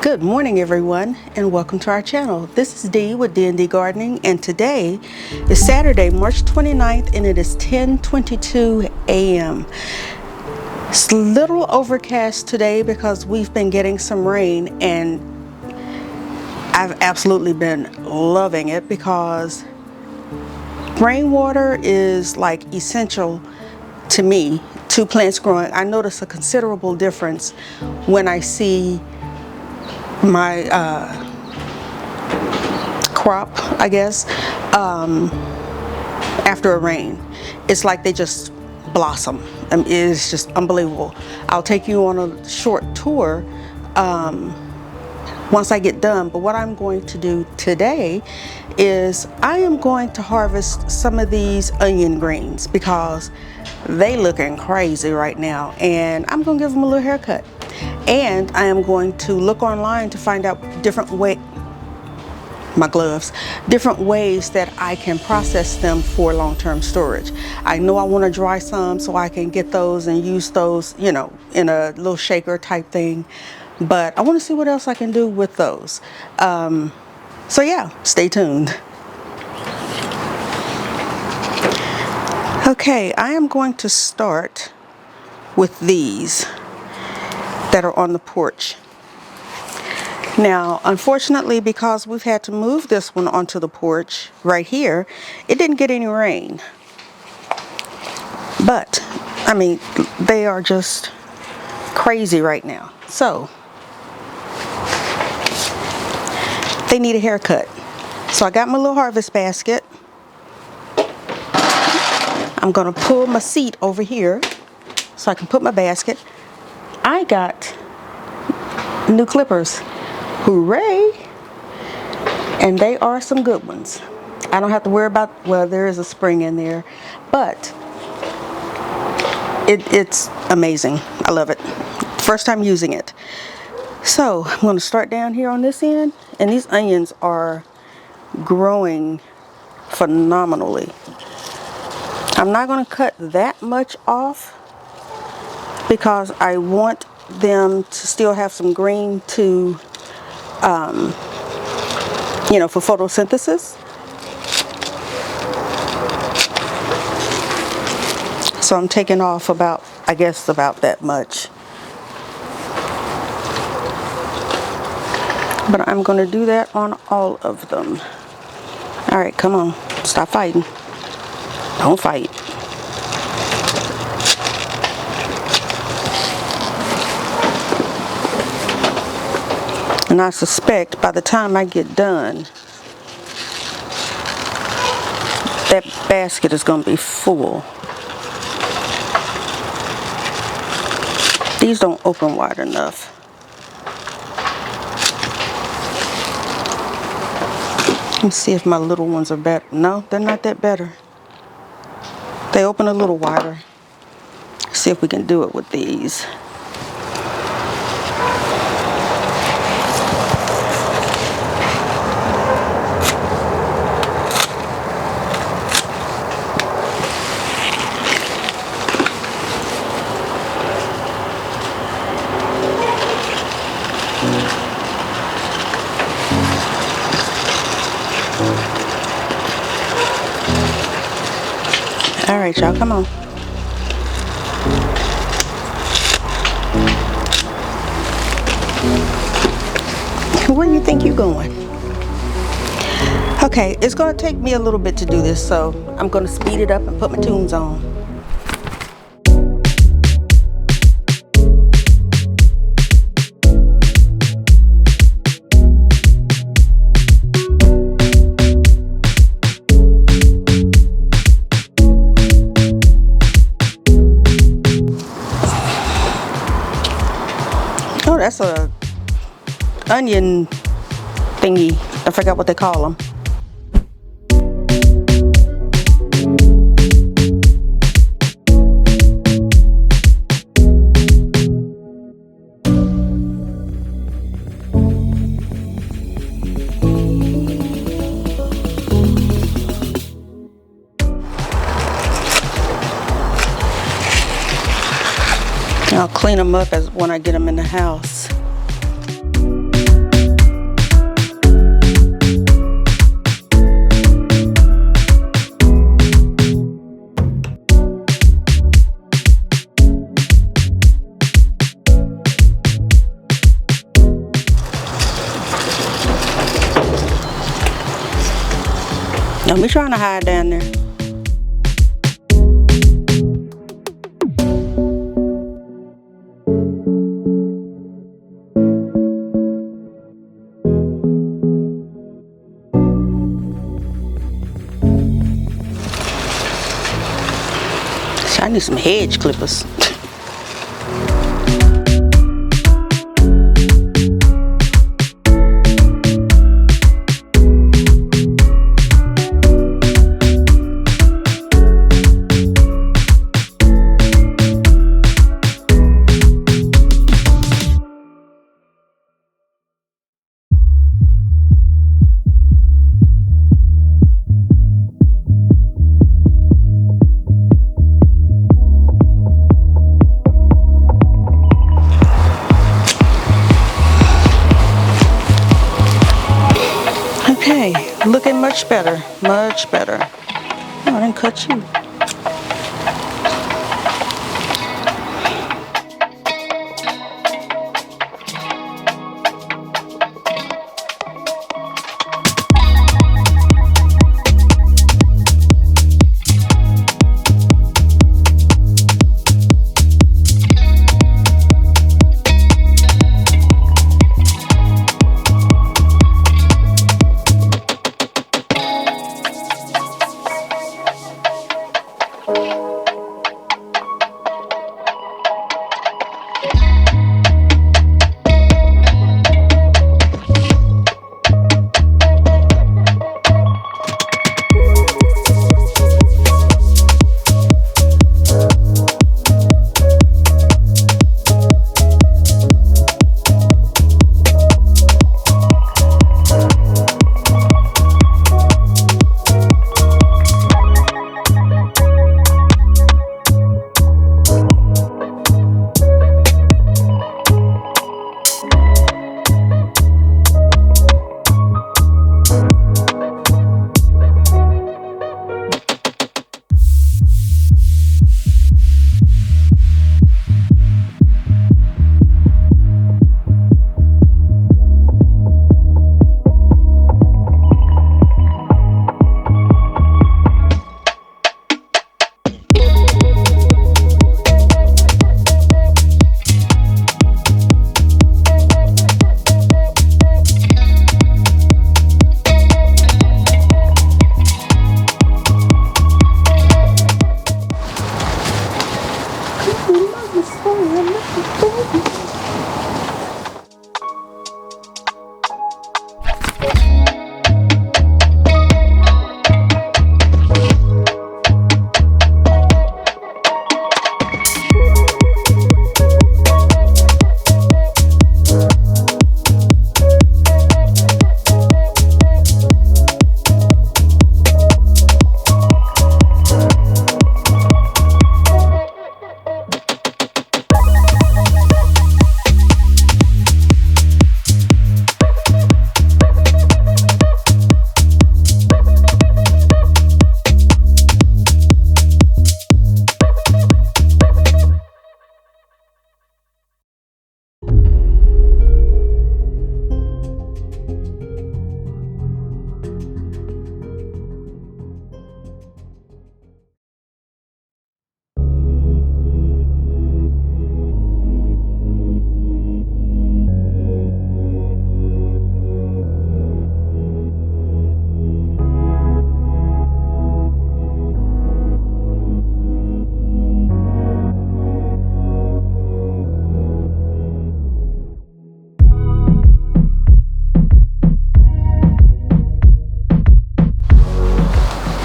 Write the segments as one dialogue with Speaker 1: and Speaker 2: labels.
Speaker 1: Good morning everyone and welcome to our channel. This is Dee with D&D Gardening, and today is Saturday, March 29th, and it is 10:22 a.m. It's a little overcast today because we've been getting some rain, and I've absolutely been loving it because rainwater is like essential to me, to plants growing. I notice a considerable difference when I see my crop, I guess, after a rain. It's like they just blossom. It's just unbelievable. I'll take you on a short tour once I get done, but what I'm going to do today is I am going to harvest some of these onion greens because they looking crazy right now, and I'm gonna give them a little haircut. And I am going to look online to find out different ways that I can process them for long-term storage. I know I want to dry some so I can get those and use those, you know, in a little shaker type thing. But I want to see what else I can do with those. So yeah, stay tuned. Okay, I am going to start with these that are on the porch. Now, unfortunately, because we've had to move this one onto the porch right here, it didn't get any rain. But, I mean, they are just crazy right now. So, they need a haircut. So I got my little harvest basket. I'm gonna pull my seat over here so I can put my basket. I got new clippers. Hooray! And they are some good ones. I don't have to worry about, well, there is a spring in there, but it's amazing. I love it. First time using it. So I'm going to start down here on this end, and these onions are growing phenomenally. I'm not going to cut that much off because I want them to still have some green to, you know, for photosynthesis. So I'm taking off about, I guess, about that much. But I'm going to do that on all of them. All right, come on, stop fighting. Don't fight. And I suspect by the time I get done, that basket is going to be full. These don't open wide enough. Let me see if my little ones are better. No, they're not that better. They open a little wider. See if we can do it with these. All right, y'all, come on. Where do you think you're going? Okay, it's going to take me a little bit to do this, so I'm going to speed it up and put my tunes on. Oh, that's a onion thingy. I forgot what they call them. I'll clean them up when I get them in the house. Don't be trying to hide down there. I need some hedge clippers. Okay, looking much better, much better. Oh, I didn't cut you.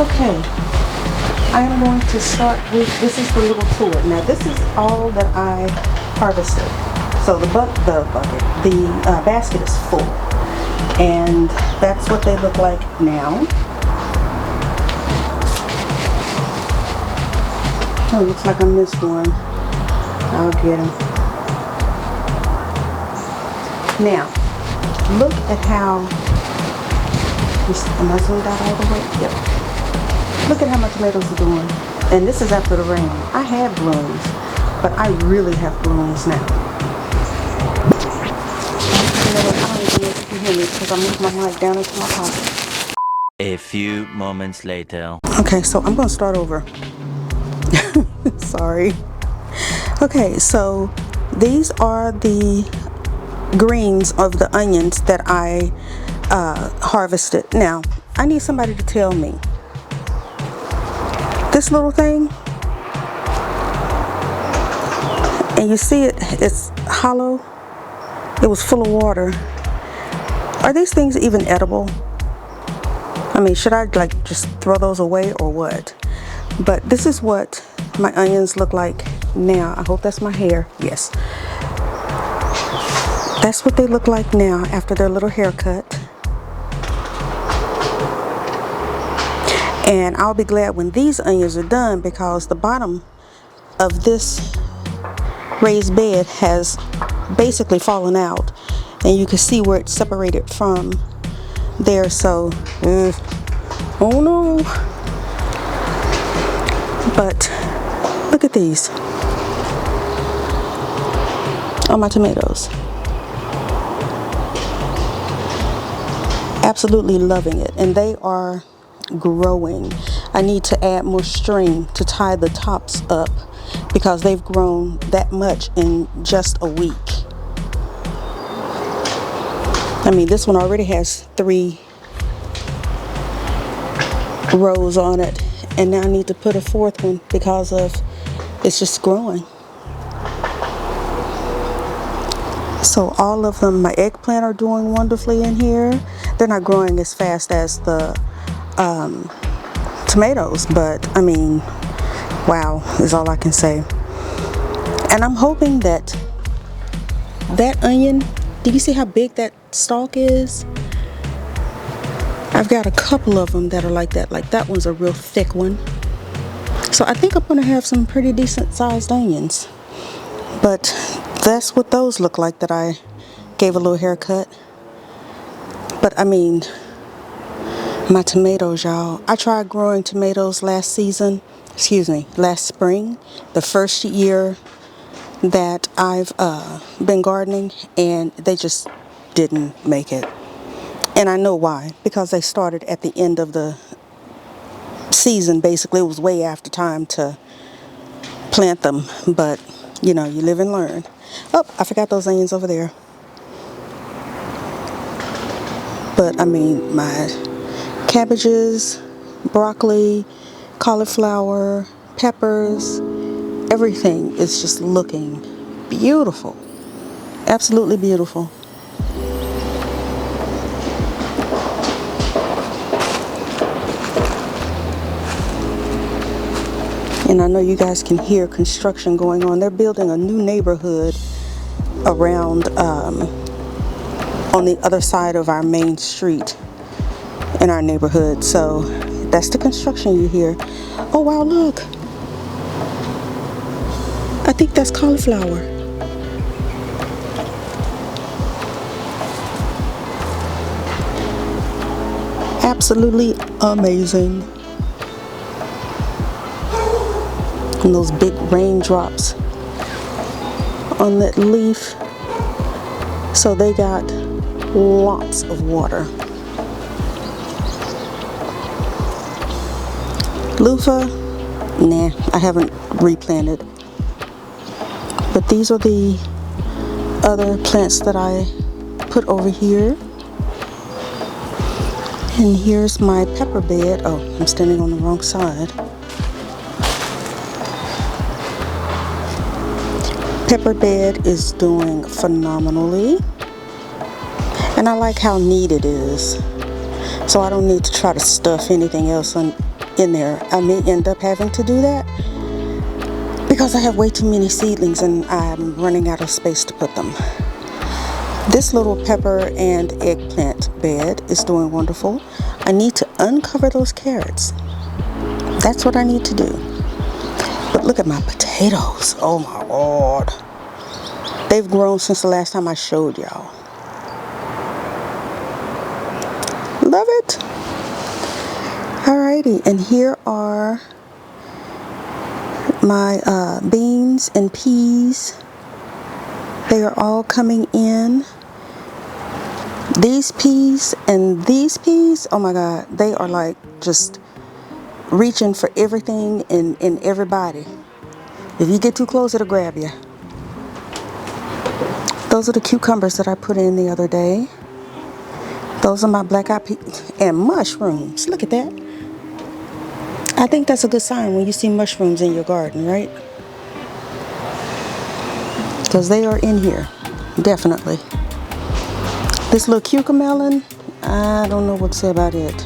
Speaker 1: Okay, I am going to start with, this is the little tool. Now this is all that I harvested. So the basket is full. And that's what they look like now. Oh, looks like I missed one. I'll get him. Now, look at how, am I zoomed out all the way? Yep. Look at how my tomatoes are doing. And this is after the rain. I had blooms, but I really have blooms now. You know what, I don't even know if you can hear me because I moved my mic down into my pocket.
Speaker 2: A few moments later.
Speaker 1: Okay, so I'm gonna start over. Sorry. Okay, so these are the greens of the onions that I harvested. Now, I need somebody to tell me. This little thing, and you see it's hollow. It was full of water. Are these things even edible? I mean, should I like just throw those away or what? But this is what my onions look like now. I hope that's my hair. Yes. That's what they look like now after their little haircut. And I'll be glad when these onions are done, because the bottom of this raised bed has basically fallen out, and you can see where it's separated from there. So oh no. But look at these on my tomatoes. Absolutely loving it, and they are growing. I need to add more string to tie the tops up because they've grown that much in just a week. I mean, this one already has 3 rows on it, and now I need to put a 4th one because of it's just growing. So all of them, my eggplant, are doing wonderfully in here. They're not growing as fast as the tomatoes, but I mean, wow is all I can say. And I'm hoping that onion, do you see how big that stalk is? I've got a couple of them that are like that. Like that one's a real thick one. So I think I'm gonna have some pretty decent sized onions. But that's what those look like that I gave a little haircut. But I mean, my tomatoes, y'all. I tried growing tomatoes last spring, the first year that I've been gardening, and they just didn't make it. And I know why, because they started at the end of the season. Basically, it was way after time to plant them, but you know, you live and learn. Oh, I forgot those onions over there. But I mean, my cabbages, broccoli, cauliflower, peppers, everything is just looking beautiful. Absolutely beautiful. And I know you guys can hear construction going on. They're building a new neighborhood around on the other side of our main street in our neighborhood. So that's the construction you hear. Oh wow, look. I think that's cauliflower. Absolutely amazing. And those big raindrops on that leaf. So they got lots of water. Loofah, nah, I haven't replanted. But these are the other plants that I put over here. And here's my pepper bed. Oh, I'm standing on the wrong side. Pepper bed is doing phenomenally. And I like how neat it is. So I don't need to try to stuff anything else in there. I may end up having to do that because I have way too many seedlings and I'm running out of space to put them. This little pepper and eggplant bed is doing wonderful. I need to uncover those carrots. That's what I need to do. But look at my potatoes. Oh my Lord. They've grown since the last time I showed y'all. Love it. Alrighty, and here are my beans and peas. They are all coming in. These peas and these peas, oh my God, they are like just reaching for everything and everybody. If you get too close, it'll grab you. Those are the cucumbers that I put in the other day. Those are my black-eyed peas and mushrooms. Look at that. I think that's a good sign when you see mushrooms in your garden, right? Because they are in here, definitely. This little cucumber melon, I don't know what to say about it.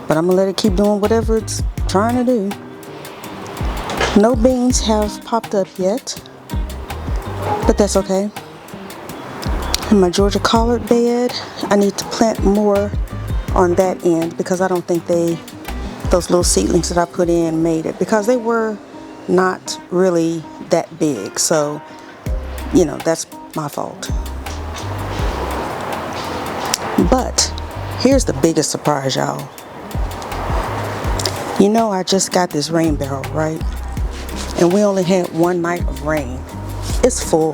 Speaker 1: But I'm going to let it keep doing whatever it's trying to do. No beans have popped up yet, but that's okay. And my Georgia collard bed, I need to plant more on that end because I don't think those little seedlings that I put in made it, because they were not really that big. So, you know, that's my fault. But here's the biggest surprise, y'all. You know, I just got this rain barrel, right? And we only had one night of rain. It's full.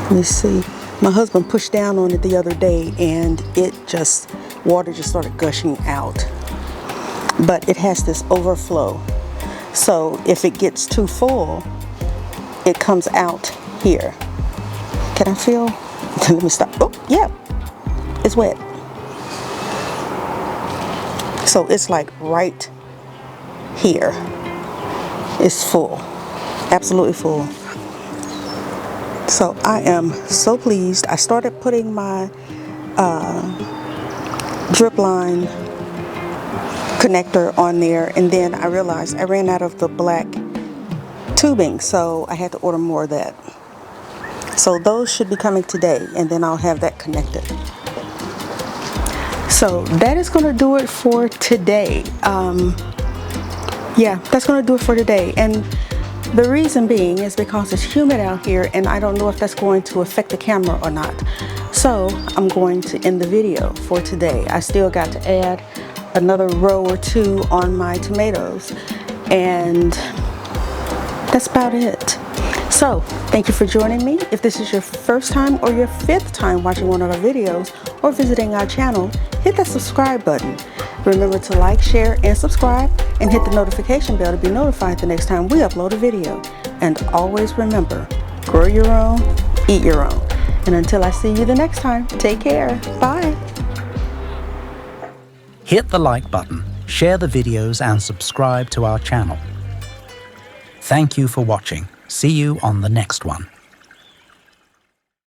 Speaker 1: Let me see. My husband pushed down on it the other day and water just started gushing out. But it has this overflow. So if it gets too full, it comes out here. Can I feel? Let me stop. Oh, yeah. It's wet. So it's like right here. It's full. Absolutely full. So I am so pleased. I started putting my drip line connector on there, and then I realized I ran out of the black tubing, so I had to order more of that. So those should be coming today, and then I'll have that connected. So that is going to do it for today. Yeah, that's going to do it for today. And the reason being is because it's humid out here and I don't know if that's going to affect the camera or not. So I'm going to end the video for today. I still got to add another row or two on my tomatoes, and that's about it. So thank you for joining me. If this is your first time or your fifth time watching one of our videos or visiting our channel, hit that subscribe button. Remember to like, share, and subscribe, and hit the notification bell to be notified the next time we upload a video. And always remember, grow your own, eat your own. And until I see you the next time, take care. Bye.
Speaker 3: Hit the like button, share the videos, and subscribe to our channel. Thank you for watching. See you on the next one.